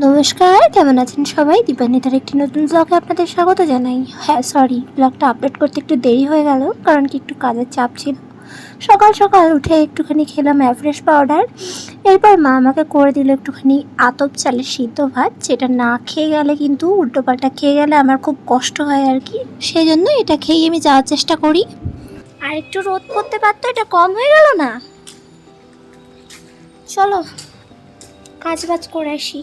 নমস্কার, কেমন আছেন সবাই? দীপান্বিতার একটি নতুন ব্লগে আপনাদের স্বাগত জানাই। হ্যাঁ সরি, ব্লগটা আপলোড করতে একটু দেরি হয়ে গেল, কারণ কি একটু কাজের চাপ ছিল। সকাল সকাল উঠে একটুখানি খেলাম অ্যাফ্রেশ পাউডার। এরপর মা আমাকে করে দিল একটুখানি আতপ চালের সিদ্ধ ভাত, যেটা না খেয়ে গেলে কিন্তু উল্টোপাল্টা খেয়ে গেলে আমার খুব কষ্ট হয় আর কি। সেই জন্য এটা খেয়েই আমি যাওয়ার চেষ্টা করি। আর একটু রোদ করতে পারতো, এটা কম হয়ে গেল না। চলো কাজ বাজ করে আসি।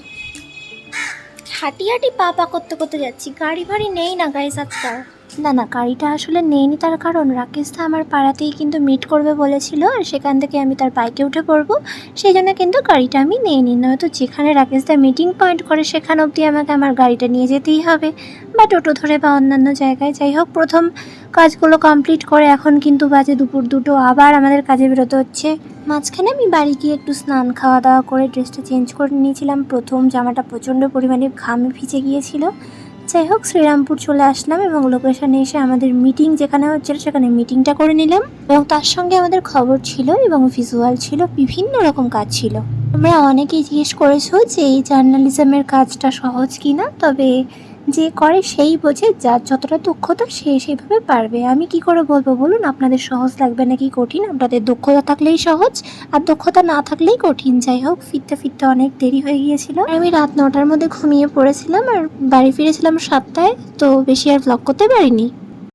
হাঁটি হাঁটি পা পা করতে করতে যাচ্ছি। গাড়ি ভাড়ি নেই না গাইস আজকাল। না, গাড়িটা আসলে নেইনি, তার কারণ রাকেশদা আমার পাড়াতেই কিন্তু মিট করবে বলেছিল, আর সেখান থেকে আমি তার বাইকে উঠে পড়বো। সেই জন্য কিন্তু গাড়িটা আমি নেইনি, নয়তো যেখানে রাকেশদা মিটিং পয়েন্ট করে সেখানে অবধি আমাকে আমার গাড়িটা নিয়ে যেতেই হবে, বা টোটো ধরে বা অন্যান্য জায়গায়। যাই হোক, প্রথম কাজগুলো কমপ্লিট করে এখন কিন্তু বাজে দুপুর 2টো, আবার আমাদের কাজে বেরোতে হচ্ছে। মাঝখানে আমি বাড়ি গিয়ে একটু স্নান খাওয়া দাওয়া করে ড্রেসটা চেঞ্জ করে নিয়েছিলাম। প্রথম জামাটা প্রচণ্ড পরিমাণে ঘামে ভিজে গিয়েছিল। যাই হোক, শ্রীরামপুর চলে আসলাম এবং লোকেশনে এসে আমাদের মিটিং যেখানে হচ্ছিল সেখানে মিটিংটা করে নিলাম, এবং তার সঙ্গে আমাদের খবর ছিল এবং ভিজুয়াল ছিল, বিভিন্ন রকম কাজ ছিল। তোমরা অনেকেই জিজ্ঞেস করেছো যে এই জার্নালিজমের কাজটা সহজ কিনা, তবে যে করে সেই বোঝে, যার যতটা দক্ষতা সে সেইভাবে পারবে। আমি কি করে বলবো বলুন, আপনাদের সহজ লাগবে নাকি কঠিন? আপনাদের দক্ষতা থাকলেই সহজ, আর দক্ষতা না থাকলেই কঠিন। যাই হোক, ফিরতে ফিরতে অনেক দেরি হয়ে গিয়েছিল। আমি রাত 9টার মধ্যে ঘুমিয়ে পড়েছিলাম আর বাড়ি ফিরেছিলাম 7টায়, তো বেশি আর ব্লগ করতে পারিনি।